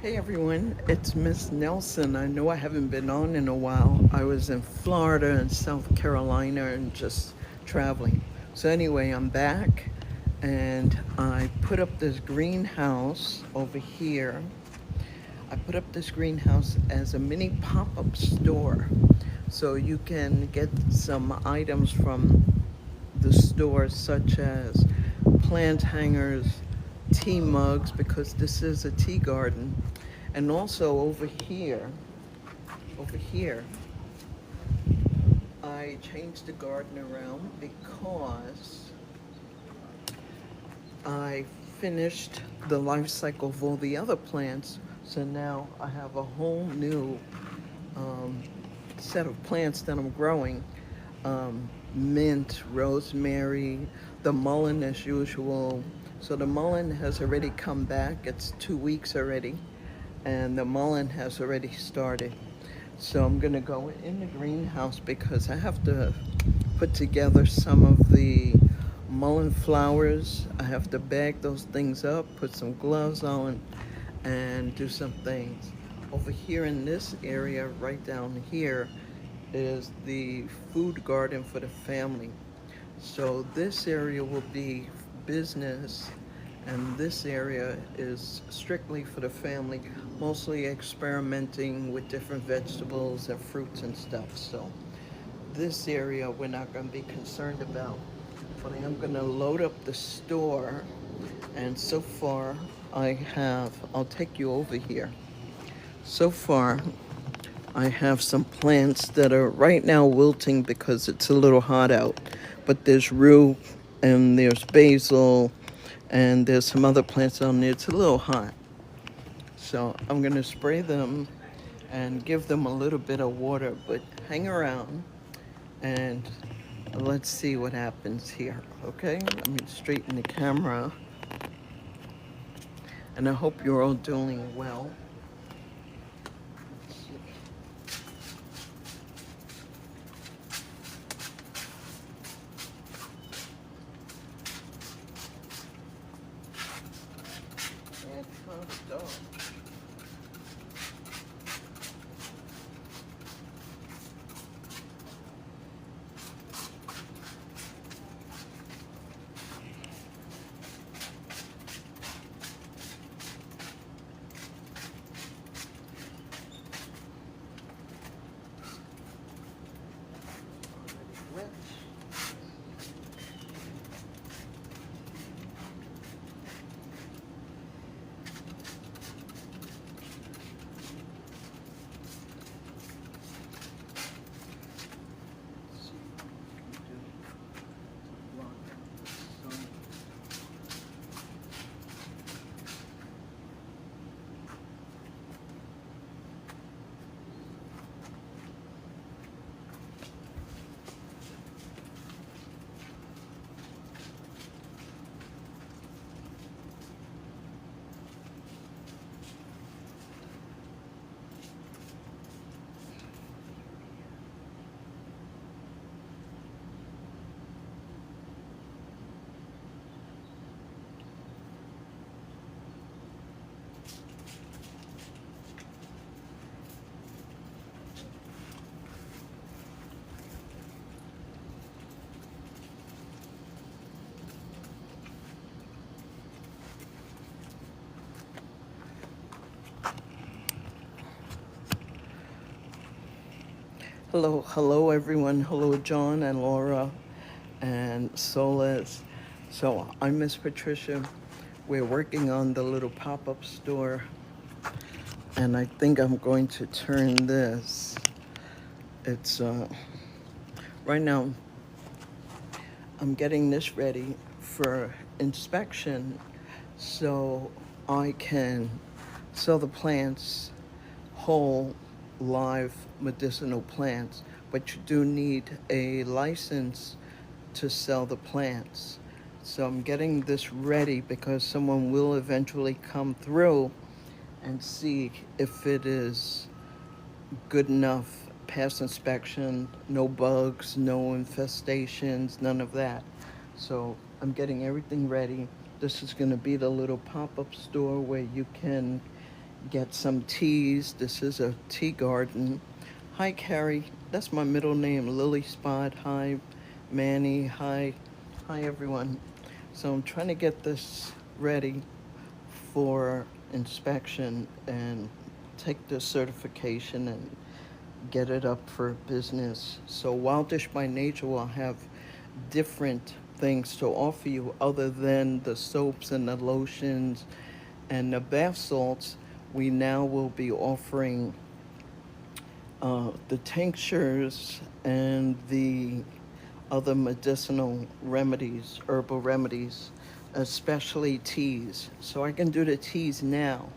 Hey everyone, it's Miss Nelson. I know I haven't been on in a while. I was in Florida and South Carolina and just traveling. So, anyway, I'm back and I put up this greenhouse over here. I put up this greenhouse as a mini pop up store. So, you can get some items from the store, such as plant hangers, tea mugs, because this is a tea garden. And also over here, I changed the garden around because I finished the life cycle of all the other plants. So now I have a whole new um, set of plants that I'm growing. Mint, rosemary, the mullein as usual. So the mullein has already come back. It's 2 weeks already, and the mullein has already started. So I'm gonna go in the greenhouse because I have to put together some of the mullein flowers. I have to bag those things up, put some gloves on, and do some things. Over here in this area, right down here, is the food garden for the family. So this area will be business, and this area is strictly for the family, mostly experimenting with different vegetables and fruits and stuff. So this area we're not going to be concerned about. But I am going to load up the store, and so far I'll take you over here. So far, I have some plants that are right now wilting because it's a little hot out. But there's rue and there's basil and there's some other plants on there. It's a little hot. So I'm going to spray them and give them a little bit of water, but hang around and let's see what happens here. Okay, let me straighten the camera, and I hope you're all doing well. It's kind of dark. Wet. See what we can do to block out the sun. Hello, everyone. Hello, John and Laura and Solis. So I'm Miss Patricia. We're working on the little pop-up store, and I think I'm going to turn this. It's right now I'm getting this ready for inspection, so I can sell the plants whole, live medicinal plants, but you do need a license to sell the plants. So I'm getting this ready because someone will eventually come through and see if it is good enough, pass inspection, no bugs, no infestations, none of that. So I'm getting everything ready. This is going to be the little pop-up store where you can get some teas. This is a tea garden. Hi, Carrie. That's my middle name, Lily Spot. Hi, Manny. Hi. Hi, everyone. So I'm trying to get this ready for inspection and take the certification and get it up for business. So Wildish by Nature will have different things to offer you other than the soaps and the lotions and the bath salts. We now will be offering the tinctures and the other medicinal remedies, herbal remedies, especially teas. So I can do the teas now,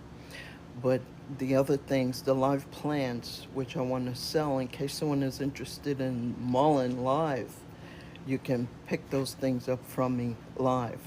but the other things, the live plants, which I want to sell in case someone is interested in Mullein live, you can pick those things up from me live.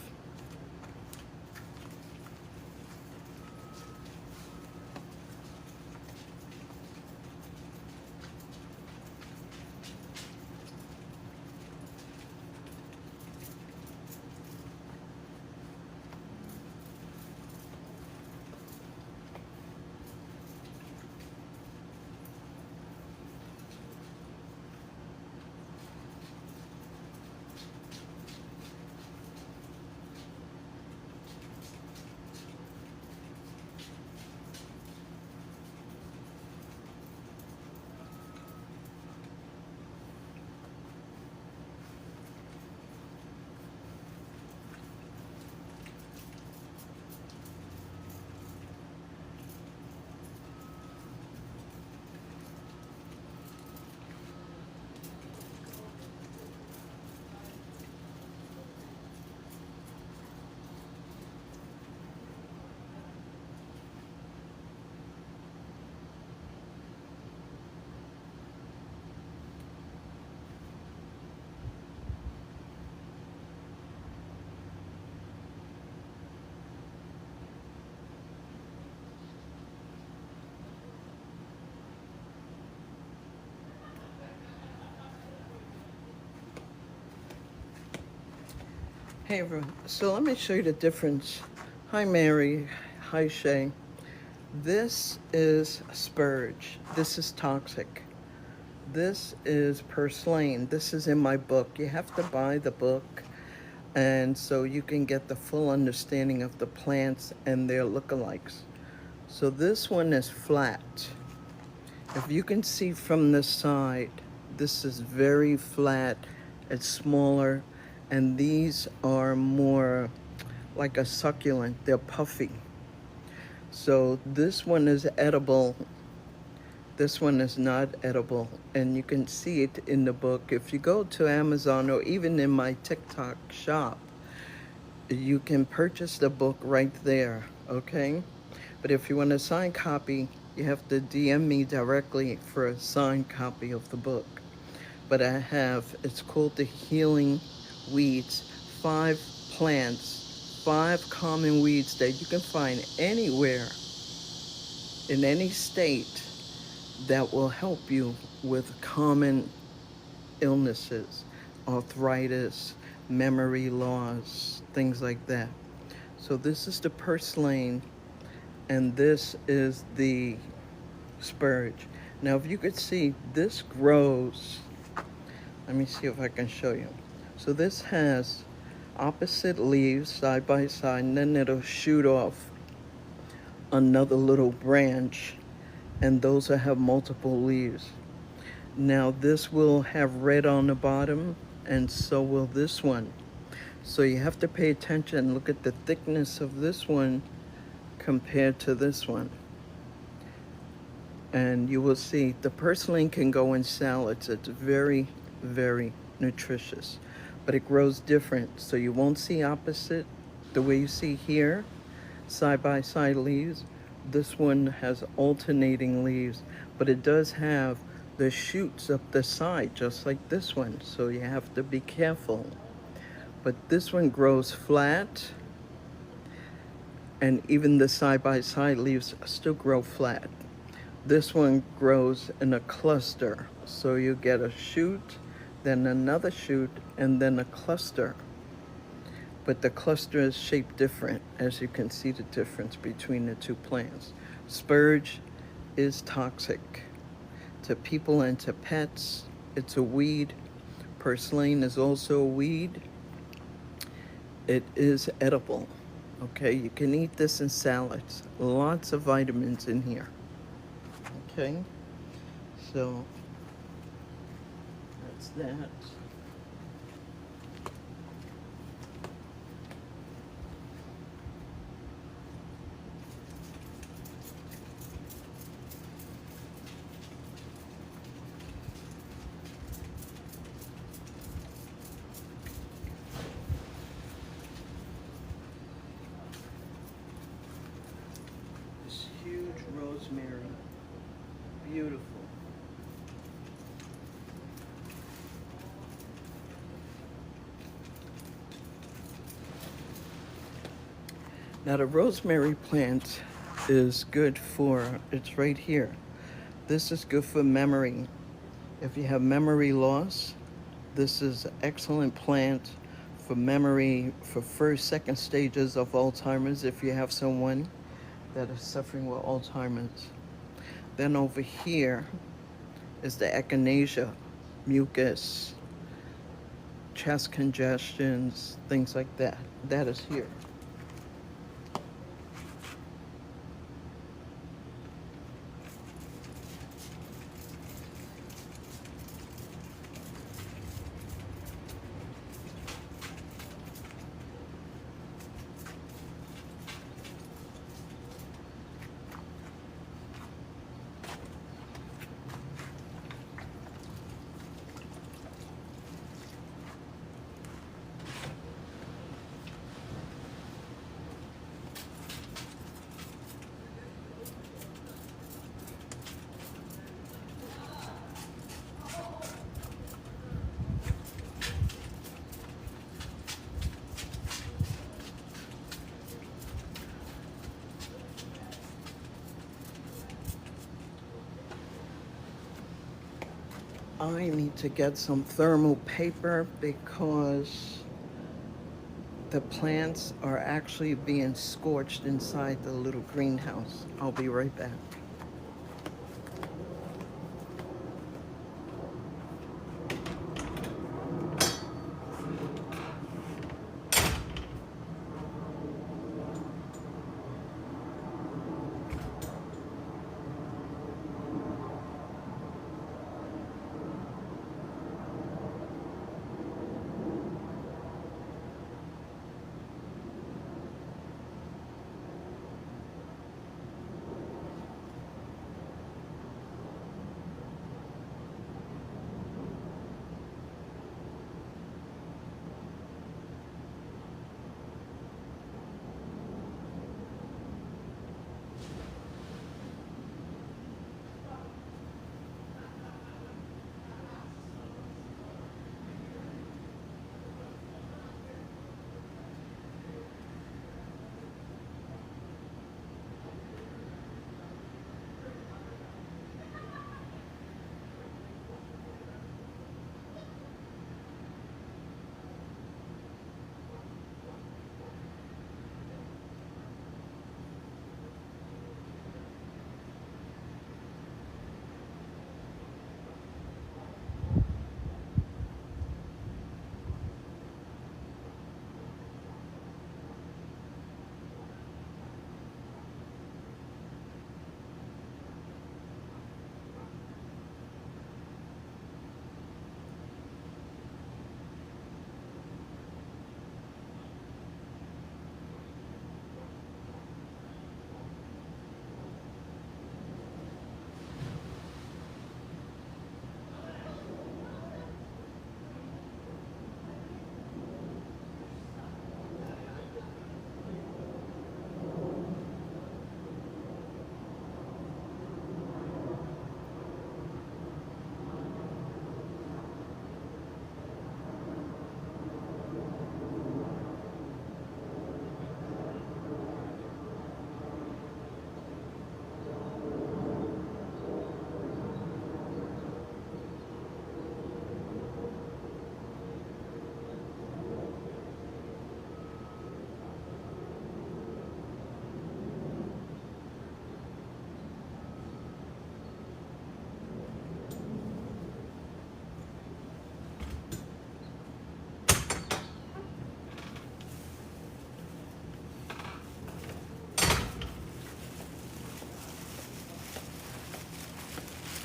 Hey everyone, so let me show you the difference. Hi Mary, hi Shay. This is spurge, this is toxic. This is Purslane, this is in my book. You have to buy the book, and so you can get the full understanding of the plants and their lookalikes. So this one is flat. If you can see from the side, this is very flat, it's smaller, and these are more like a succulent, they're puffy. So this one is edible, this one is not edible, and you can see it in the book. If you go to Amazon or even in my TikTok shop, you can purchase the book right there, okay? But if you want a signed copy, you have to DM me directly for a signed copy of the book. But I have, it's called The Healing Weeds, 5 plants, 5 common weeds that you can find anywhere in any state that will help you with common illnesses, arthritis, memory loss, things like that. So this is the purslane, and this is the spurge. Now if you could see, this grows, let me see if I can show you. So this has opposite leaves side by side, and then it'll shoot off another little branch, and those will have multiple leaves. Now this will have red on the bottom, and so will this one. So you have to pay attention, look at the thickness of this one compared to this one. And you will see the purslane can go in salads. It's very, very nutritious, but it grows different. So you won't see opposite the way you see here, side by side leaves. This one has alternating leaves, but it does have the shoots up the side, just like this one. So you have to be careful. But this one grows flat, and even the side by side leaves still grow flat. This one grows in a cluster. So you get a shoot, then another shoot, and then a cluster. But the cluster is shaped different, as you can see the difference between the two plants. Spurge is toxic to people and to pets. It's a weed. Purslane is also a weed. It is edible. Okay, you can eat this in salads. Lots of vitamins in here. Okay, so that's that. This huge rosemary. Beautiful. Now the rosemary plant is good for, it's right here. This is good for memory. If you have memory loss, this is an excellent plant for memory for first, second stages of Alzheimer's if you have someone that is suffering with Alzheimer's. Then over here is the echinacea, mucus, chest congestions, things like that. That is here. I need to get some thermal paper because the plants are actually being scorched inside the little greenhouse. I'll be right back.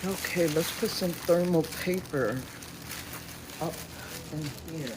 Okay, let's put some thermal paper up in here.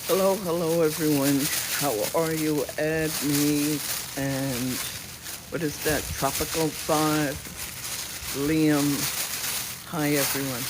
Hello, hello everyone. How are you? Add me and what is that? Tropical 5. Liam. Hi everyone.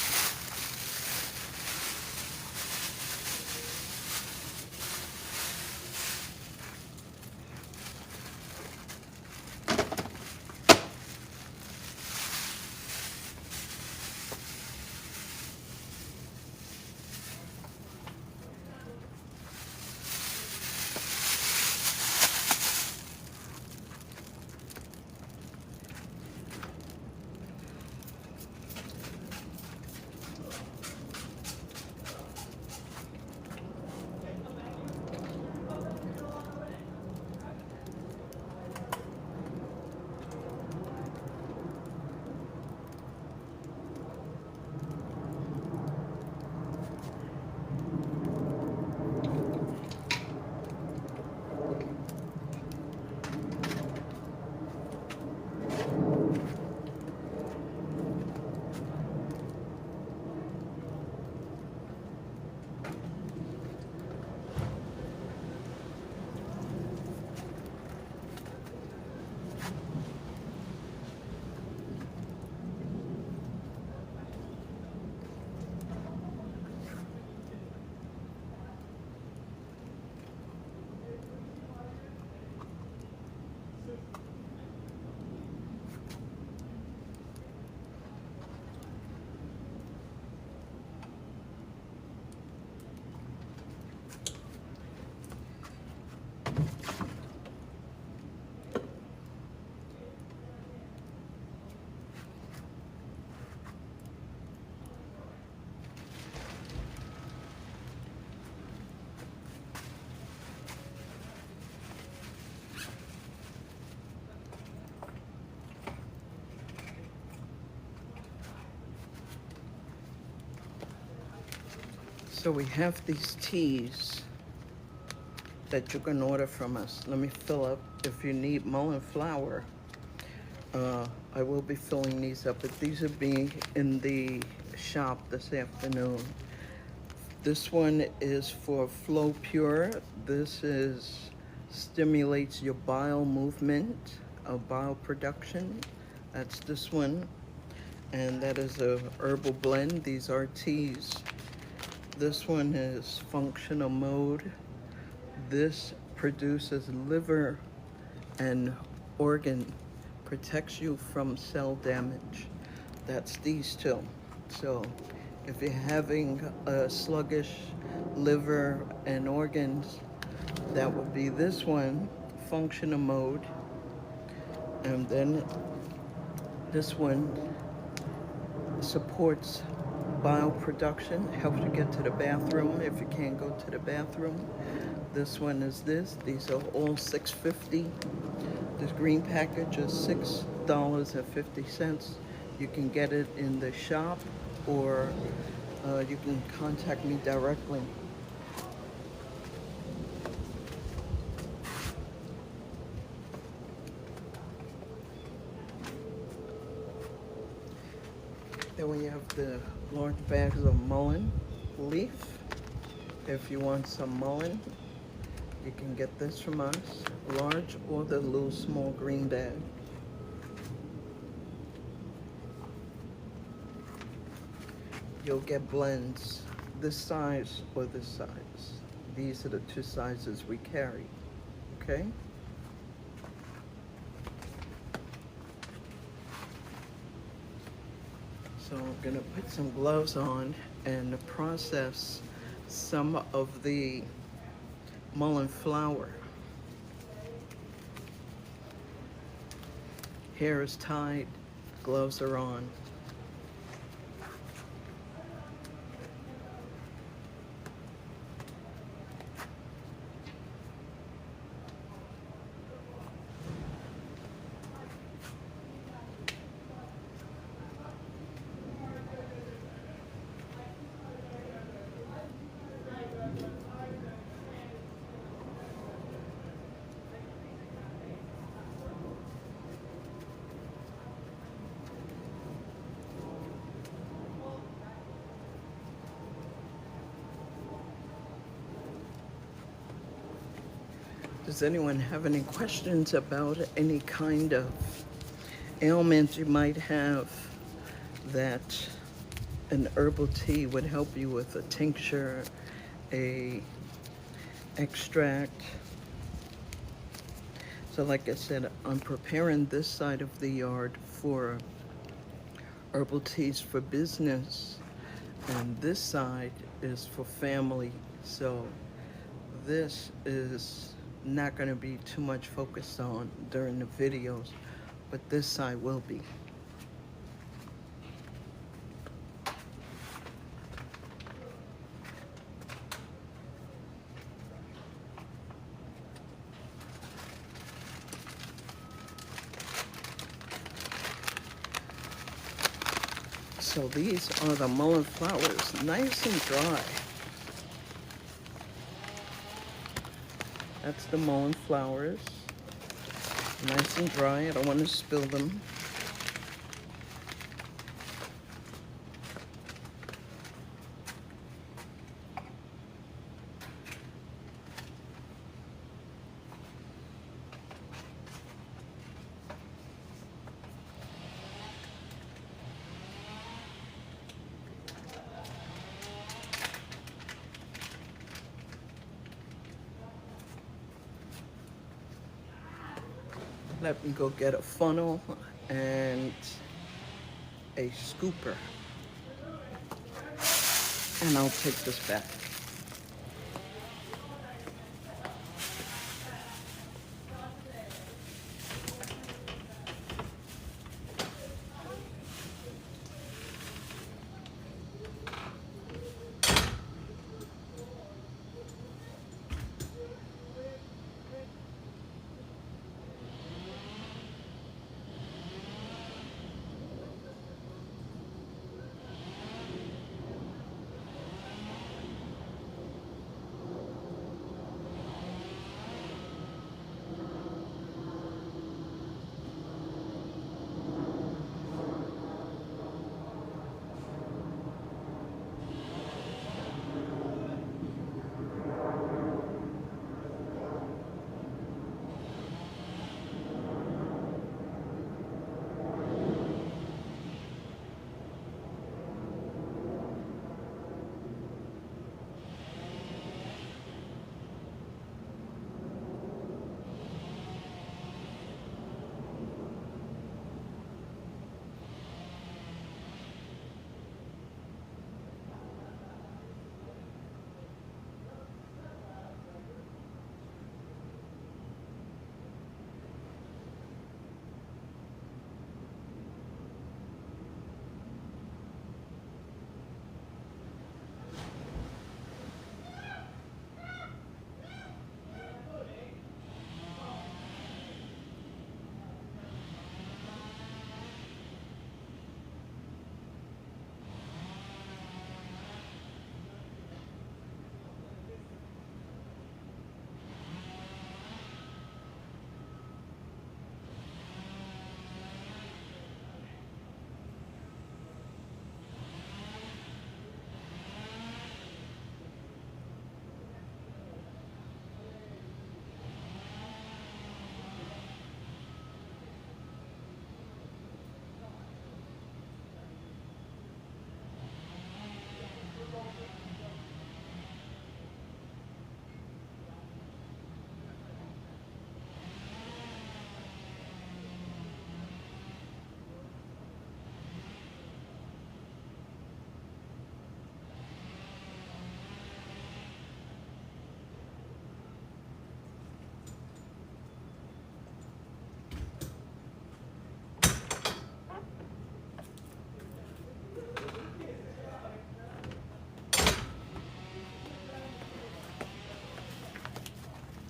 So we have these teas that you can order from us. Let me fill up. If you need mullein flour, I will be filling these up, but these are being in the shop this afternoon. This one is for Flow Pure. This is stimulates your bile movement, bile production. That's this one. And that is a herbal blend. These are teas. This one is functional mode. This produces liver and organ, protects you from cell damage. That's these two. So if you're having a sluggish liver and organs, that would be this one, functional mode. And then this one supports bile production, helps you get to the bathroom if you can't go to the bathroom. This one is this. These are all $6.50. This green package is $6.50. You can get it in the shop, or you can contact me directly. Then we have the large bags of mullein leaf. If you want some mullein, you can get this from us, large or the little small green bag. You'll get blends this size or this size. These are the two sizes we carry, okay? So I'm gonna put some gloves on and process some of the mullein flour. Hair is tied, gloves are on. Does anyone have any questions about any kind of ailment you might have that an herbal tea would help you with? A tincture, a extract? So like I said, I'm preparing this side of the yard for herbal teas for business, and this side is for family. So this is not going to be too much focused on during the videos, but this side will be. So these are the mullein flowers, nice and dry. That's the mullein flowers, nice and dry. I don't want to spill them. Let me go get a funnel and a scooper, and I'll take this back.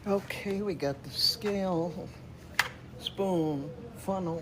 Okay, we got the scale, spoon, funnel.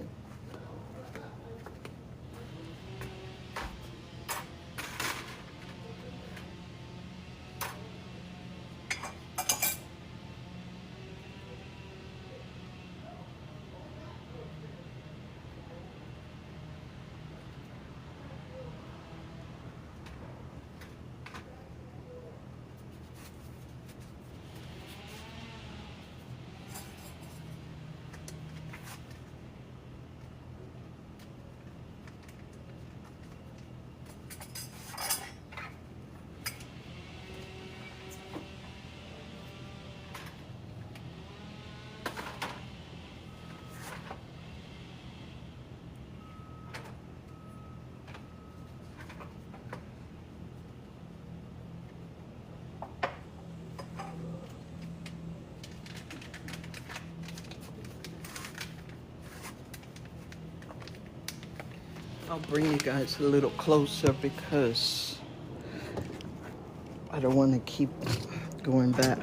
I'll bring you guys a little closer because I don't want to keep going back.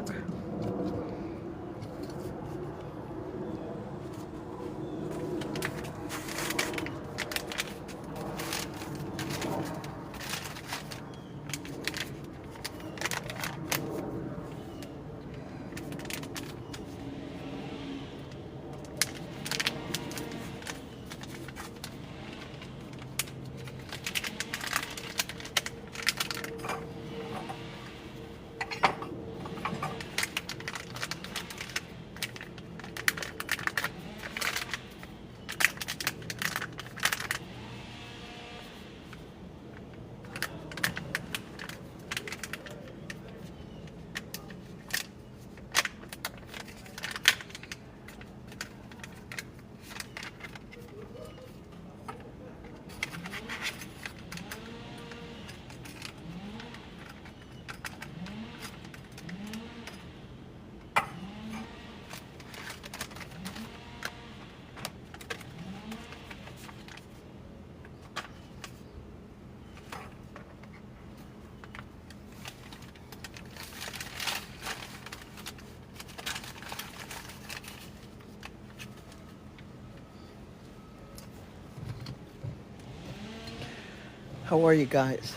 How are you guys?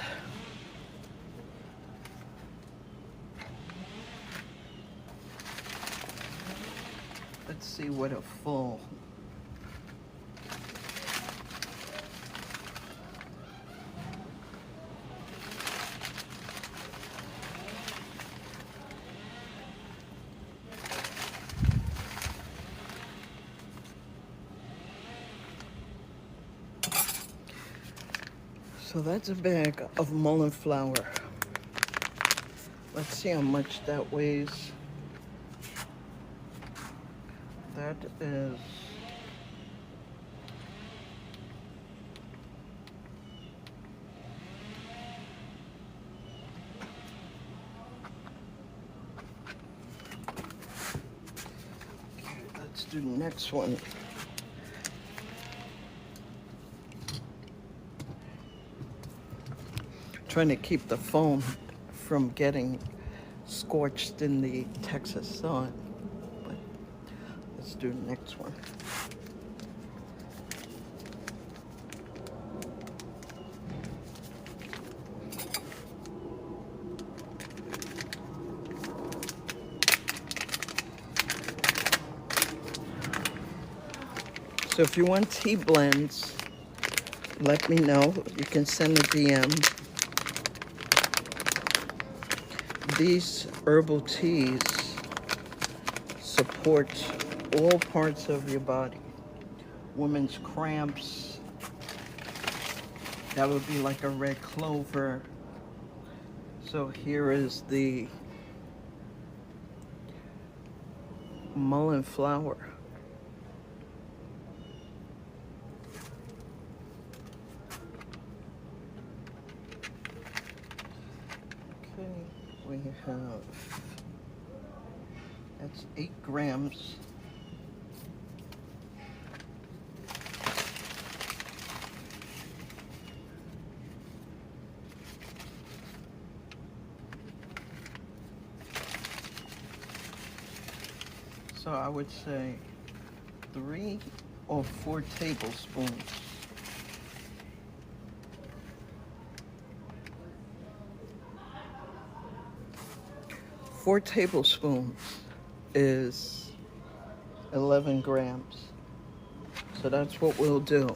Let's see what a full. So that's a bag of mullein flour. Let's see how much that weighs. That is let's do the next one. Trying to keep the phone from getting scorched in the Texas sun. But let's do the next one. So if you want tea blends, let me know. You can send a DM. These herbal teas support all parts of your body. Women's cramps, that would be like a red clover. So here is the mullein flower. We have, that's 8 grams. So I would say 3 or 4 tablespoons. Four tablespoons is 11 grams. So that's what we'll do.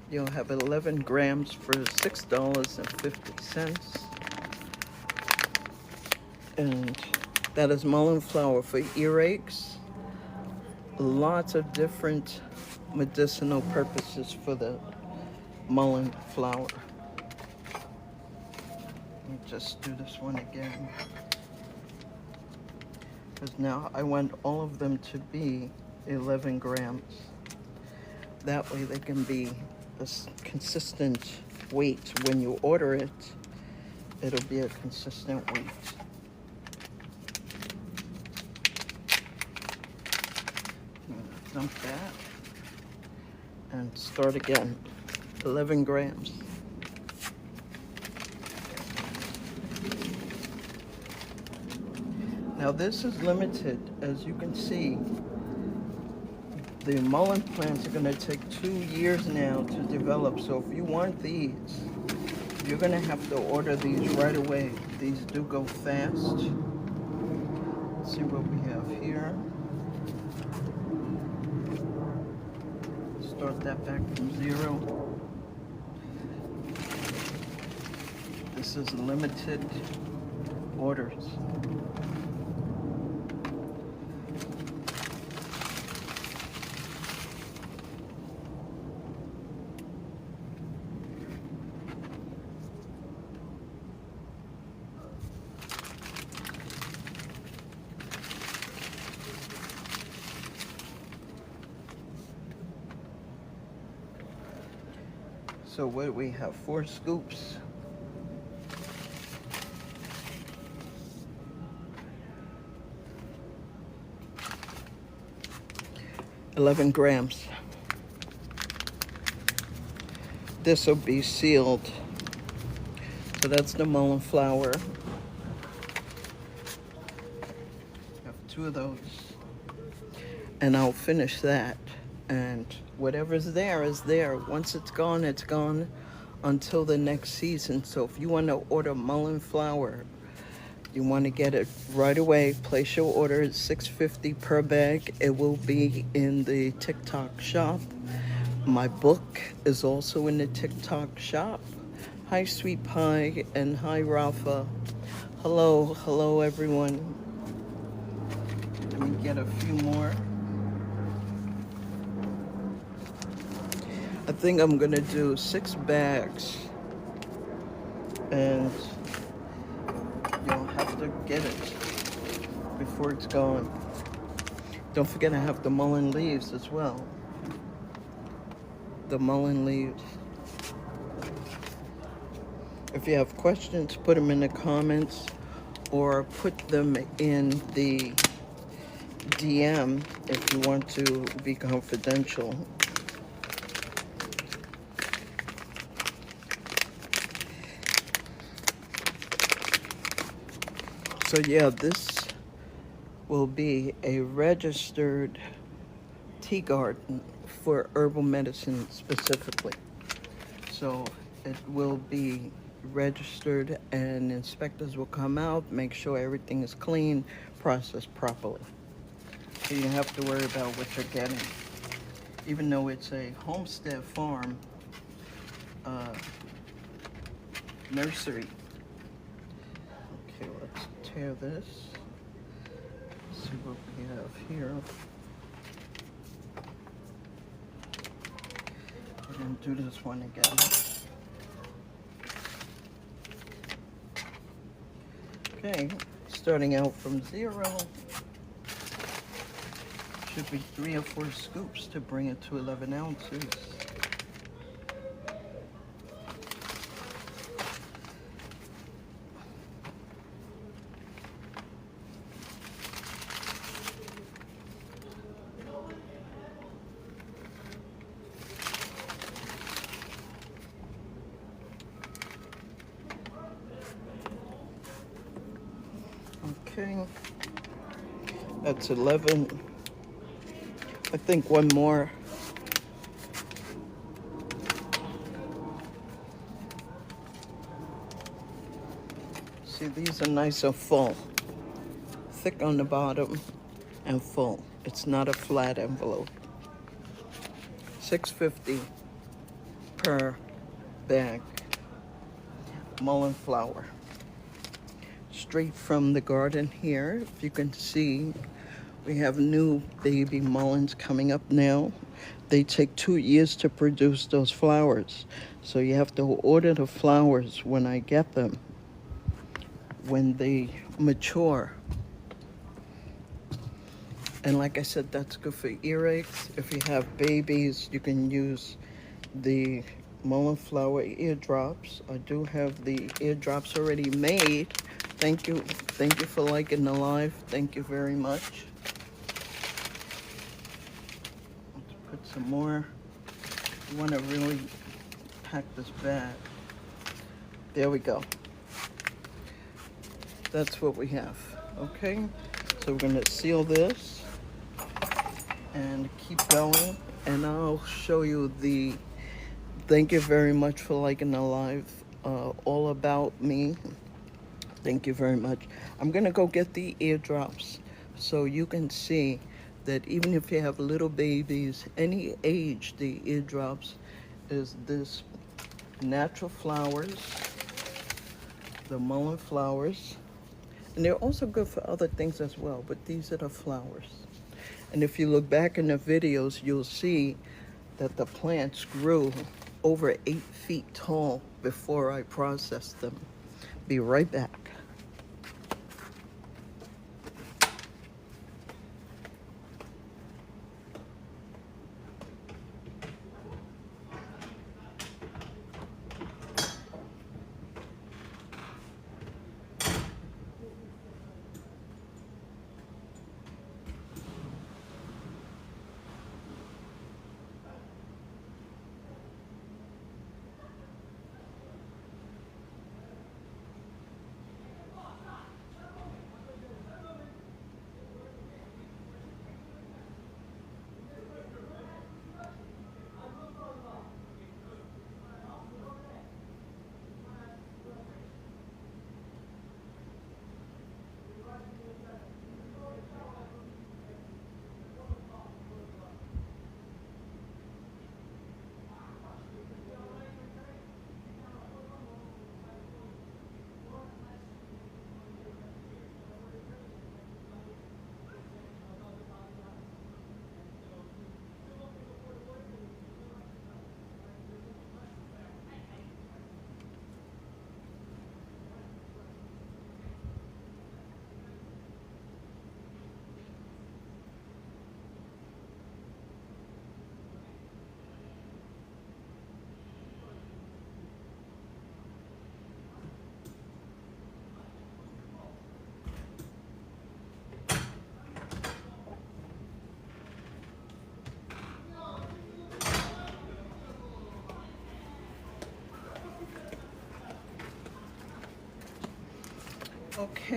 You'll have 11 grams for $6.50. And that is mullein flour for earaches. Lots of different medicinal purposes for the mullein flour. Let me just do this one again. Because now I want all of them to be 11 grams. That way they can be a consistent weight. When you order it, it'll be a consistent weight. Dump that and start again. 11 grams. Now this is limited, as you can see. The mullein plants are going to take 2 years now to develop. So if you want these, you're going to have to order these right away. These do go fast. Let's see what we have here. Start that back from 0. This is limited orders. So what do we have? 4 scoops. $11 grams. This will be sealed. So that's the mullein flour. Have 2 of those. And I'll finish that. And whatever's there is there. Once it's gone until the next season. So if you want to order mullein flour, you want to get it right away, place your order at $6.50 per bag. It will be in the TikTok shop. My book is also in the TikTok shop. Hi, Sweet Pie, and hi, Rafa. Hello, everyone. Let me get a few more. I think I'm gonna do 6 bags, and you'll have to get it before it's gone. Don't forget I have the mullein leaves as well. The mullein leaves. If you have questions, put them in the comments or put them in the DM if you want to be confidential. So yeah, this will be a registered tea garden for herbal medicine specifically. So it will be registered and inspectors will come out, make sure everything is clean, processed properly. So you don't have to worry about what you're getting. Even though it's a homestead farm nursery. Okay, let's tear this. See what we have here. We're going to do this one again. Okay, starting out from 0. Should be 3 or 4 scoops to bring it to 11 ounces. Okay, That's 11. I think one more. See, these are nice and full. Thick on the bottom and full. It's not a flat envelope. $6.50 per bag. Mullein flour. Straight from the garden here. If you can see, we have new baby mulleins coming up now. They take 2 years to produce those flowers. So you have to order the flowers when I get them, when they mature. And like I said, that's good for earaches. If you have babies, you can use the mullein flower eardrops. I do have the eardrops already made. Thank you for liking the live. Thank you very much. Let's put some more. You want to really pack this bag. There we go. That's what we have. Okay, so we're going to seal this and keep going, and I'll show you the thank you very much for liking the live, all about me. Thank you very much. I'm gonna go get the eardrops so you can see that even if you have little babies, any age, the eardrops is this natural flowers, the mullein flowers, and they're also good for other things as well, but these are the flowers. And if you look back in the videos, you'll see that the plants grew over 8 feet tall before I processed them. Be right back.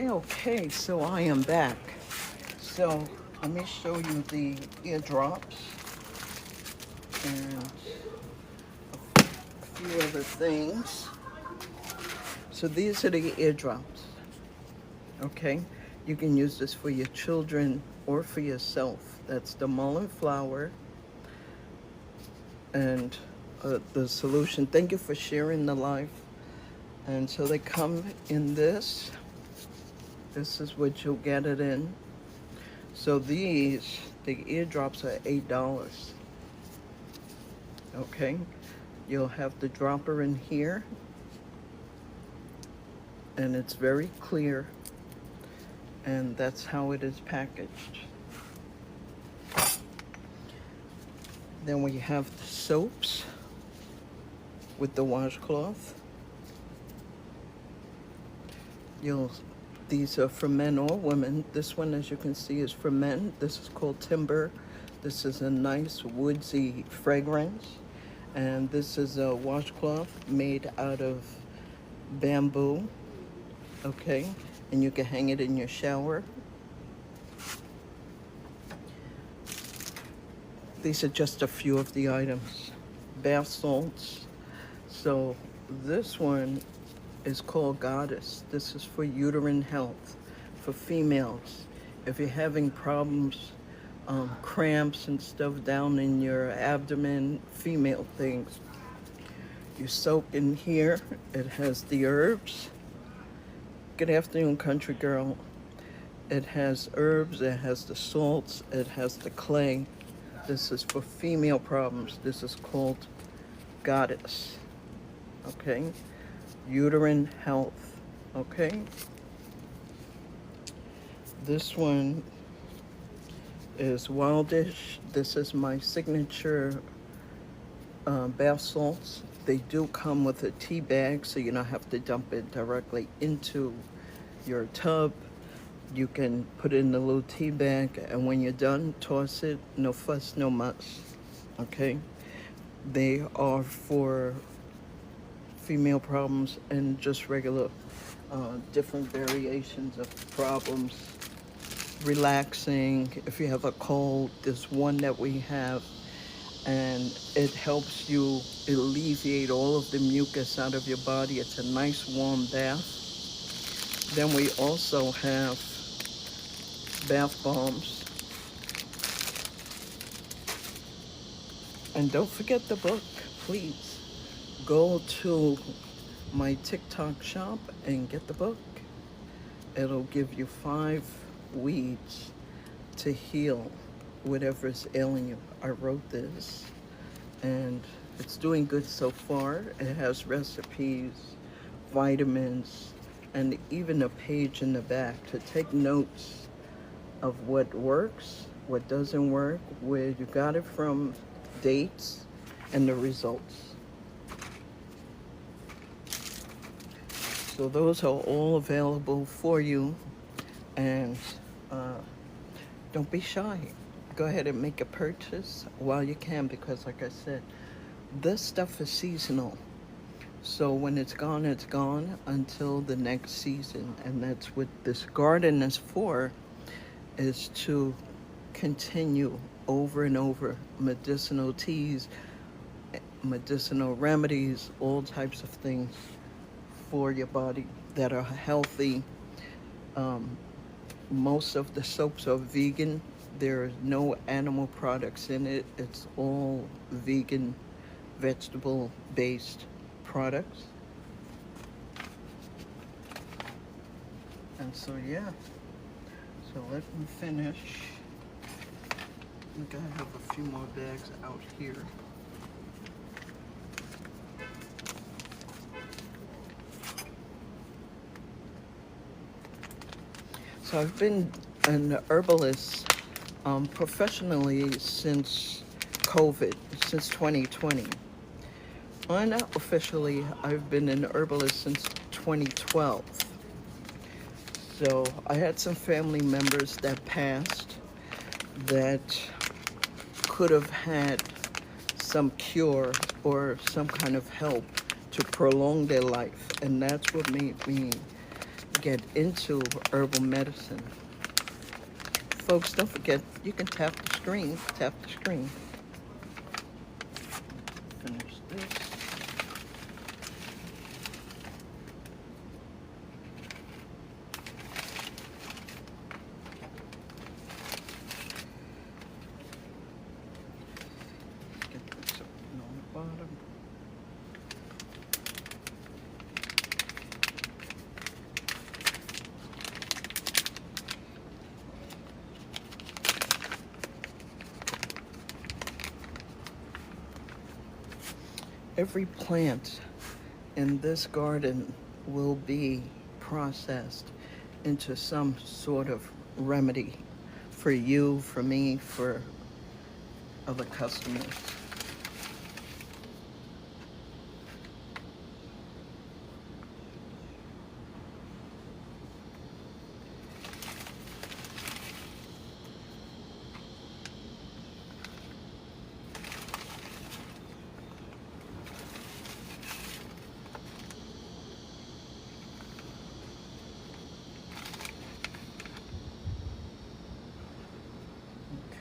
Okay, so I am back. So let me show you the eardrops and a few other things. So these are the eardrops, okay? You can use this for your children or for yourself. That's the mullein flower and the solution. Thank you for sharing the live. And so they come in this. This is what you'll get it in. So these, the eardrops are $8. Okay, you'll have the dropper in here, and it's very clear, and that's how it is packaged. Then we have the soaps with the washcloth. These are for men or women. This one, as you can see, is for men. This is called Timber. This is a nice woodsy fragrance. And this is a washcloth made out of bamboo, okay? And you can hang it in your shower. These are just a few of the items. Bath salts. So this one is called Goddess. This is for uterine health for females. If you're having problems, cramps and stuff down in your abdomen, female things, you soak in here. It has the herbs. Good afternoon, country girl. It has herbs, it has the salts, it has the clay. This is for female problems. This is called Goddess. Okay? Uterine health. Okay? This one is Wildish. This is my signature bath salts. They do come with a tea bag, so you don't have to dump it directly into your tub. You can put it in the little tea bag, and when you're done, toss it. No fuss, no muss. Okay? They are for female problems and just regular, different variations of problems. Relaxing. If you have a cold, there's one that we have, and it helps you alleviate all of the mucus out of your body. It's a nice warm bath. Then we also have bath bombs. And don't forget the book, please. Go to my TikTok shop and get the book. It'll give you 5 weeds to heal whatever is ailing you. I wrote this, and it's doing good so far. It has recipes, vitamins, and even a page in the back to take notes of what works, what doesn't work, where you got it from, dates, and the results. So those are all available for you, and don't be shy. Go ahead and make a purchase while you can, because like I said, this stuff is seasonal. So when it's gone until the next season. And that's what this garden is for, is to continue over and over medicinal teas, medicinal remedies, all types of things for your body that are healthy. Most of the soaps are vegan. There are no animal products in it. It's all vegan, vegetable-based products. And so, yeah. So let me finish. I think I have a few more bags out here. So I've been an herbalist professionally since COVID, since 2020. Unofficially, I've been an herbalist since 2012. So I had some family members that passed that could have had some cure or some kind of help to prolong their life. And that's what made me get into herbal medicine. Folks, don't forget, you can tap the screen, Finish this. Get this open on the bottom. Every plant in this garden will be processed into some sort of remedy for you, for me, for other customers.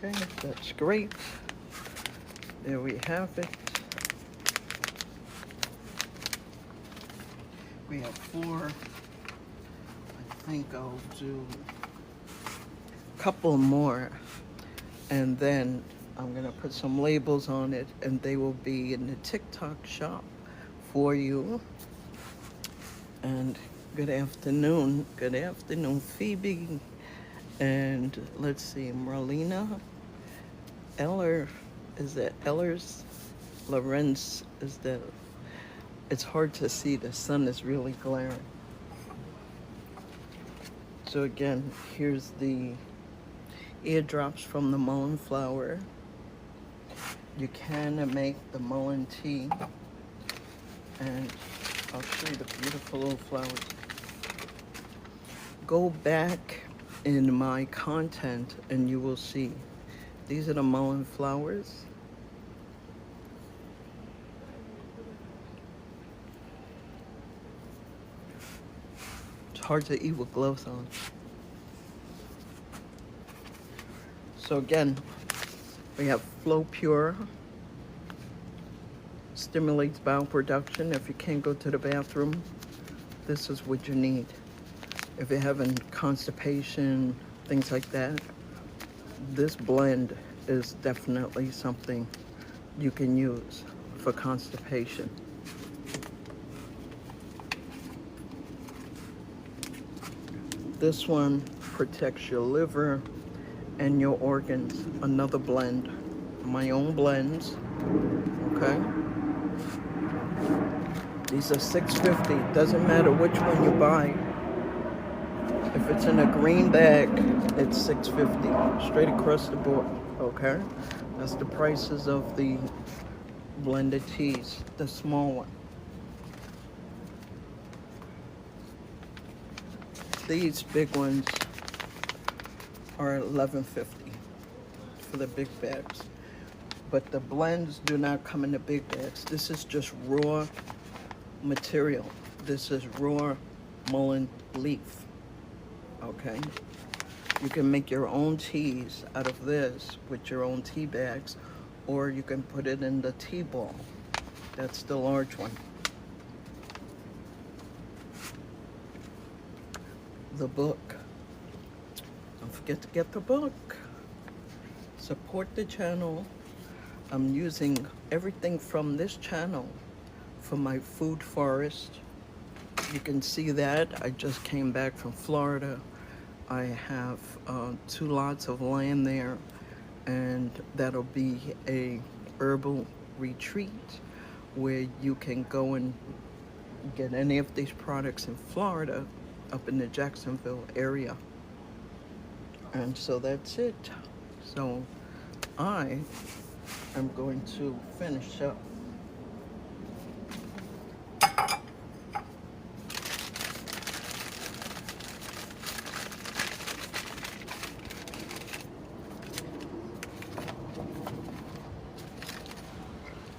Okay, that's great. There we have it. We have 4. I think I'll do a couple more, and then I'm gonna put some labels on it, and they will be in the TikTok shop for you. And good afternoon, Phoebe, and let's see, Marlena, Eller, is that Ellers? Lorenz, is that? It's hard to see, the sun is really glaring. So again, here's the eardrops from the mullein flower. You can make the mullein tea, and I'll show you the beautiful little flowers. Go back in my content and you will see. These are the mullein flowers. It's hard to eat with gloves on. So again, we have Flow Pure. Stimulates bowel production. If you can't go to the bathroom, this is what you need. If you're having constipation, things like that, this blend is definitely something you can use for constipation. This one protects your liver and your organs. Another blend, my own blends, okay? These are $6.50. Doesn't matter which one you buy. If it's in a green bag, it's $6.50. Straight across the board, okay? That's the prices of the blended teas, the small one. These big ones are $11.50 for the big bags. But the blends do not come in the big bags. This is just raw material. This is raw mullein leaf, okay? You can make your own teas out of this with your own tea bags, or you can put it in the tea ball. That's the large one. The book. Don't forget to get the book. Support the channel. I'm using everything from this channel for my food forest. You can see that. I just came back from Florida. I have 2 lots of land there, and that'll be a herbal retreat where you can go and get any of these products in Florida, up in the Jacksonville area. And so that's it. So I am going to finish up.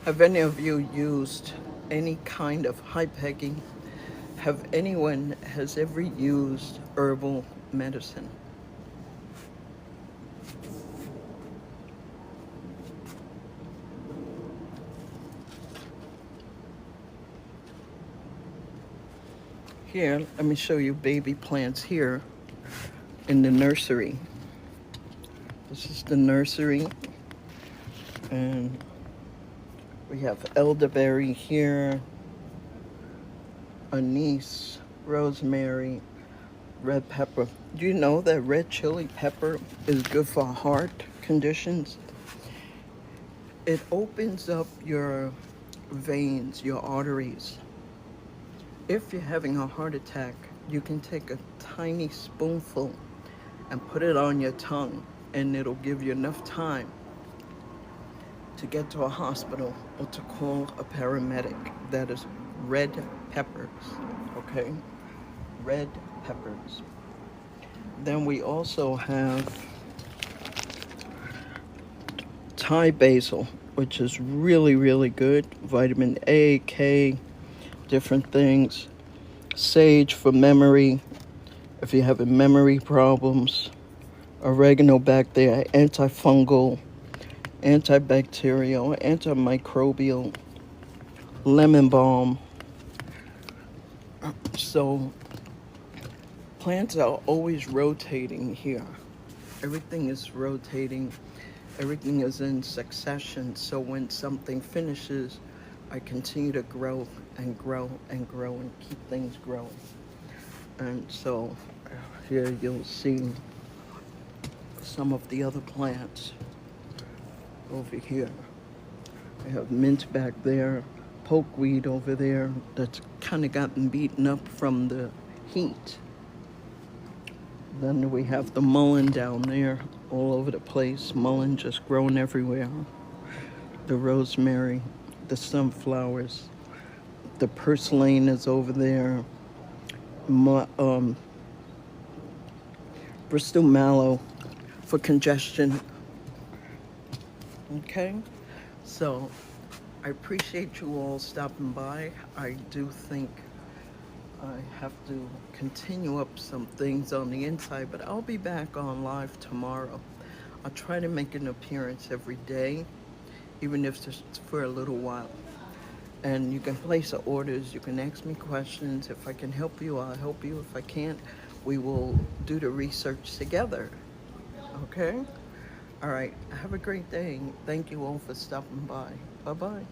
Have any of you used any kind of high pegging? Has ever used herbal medicine? Here, let me show you baby plants here in the nursery. This is the nursery, and we have elderberry here, anise, rosemary, red pepper. Do you know that red chili pepper is good for heart conditions? It opens up your veins, your arteries. If you're having a heart attack, you can take a tiny spoonful and put it on your tongue, and it'll give you enough time to get to a hospital or to call a paramedic. That is red peppers, okay? Red peppers. Then we also have Thai basil, which is really, really good. Vitamin A, K, different things. Sage for memory, if you're having memory problems. Oregano back there, antifungal, antibacterial, antimicrobial, lemon balm. So plants are always rotating here. Everything is rotating. Everything is in succession. So when something finishes, I continue to grow and grow and grow and keep things growing. And so here you'll see some of the other plants over here. I have mint back there, pokeweed over there that's kind of gotten beaten up from the heat. Then we have the mullein down there all over the place. Mullein just growing everywhere. The rosemary, the sunflowers, the purslane is over there. Bristol mallow for congestion. Okay, so I appreciate you all stopping by. I do think I have to continue up some things on the inside, but I'll be back on live tomorrow. I'll try to make an appearance every day, even if it's just for a little while. And you can place orders, you can ask me questions. If I can help you, I'll help you. If I can't, we will do the research together. Okay? All right. Have a great day. Thank you all for stopping by. Bye-bye.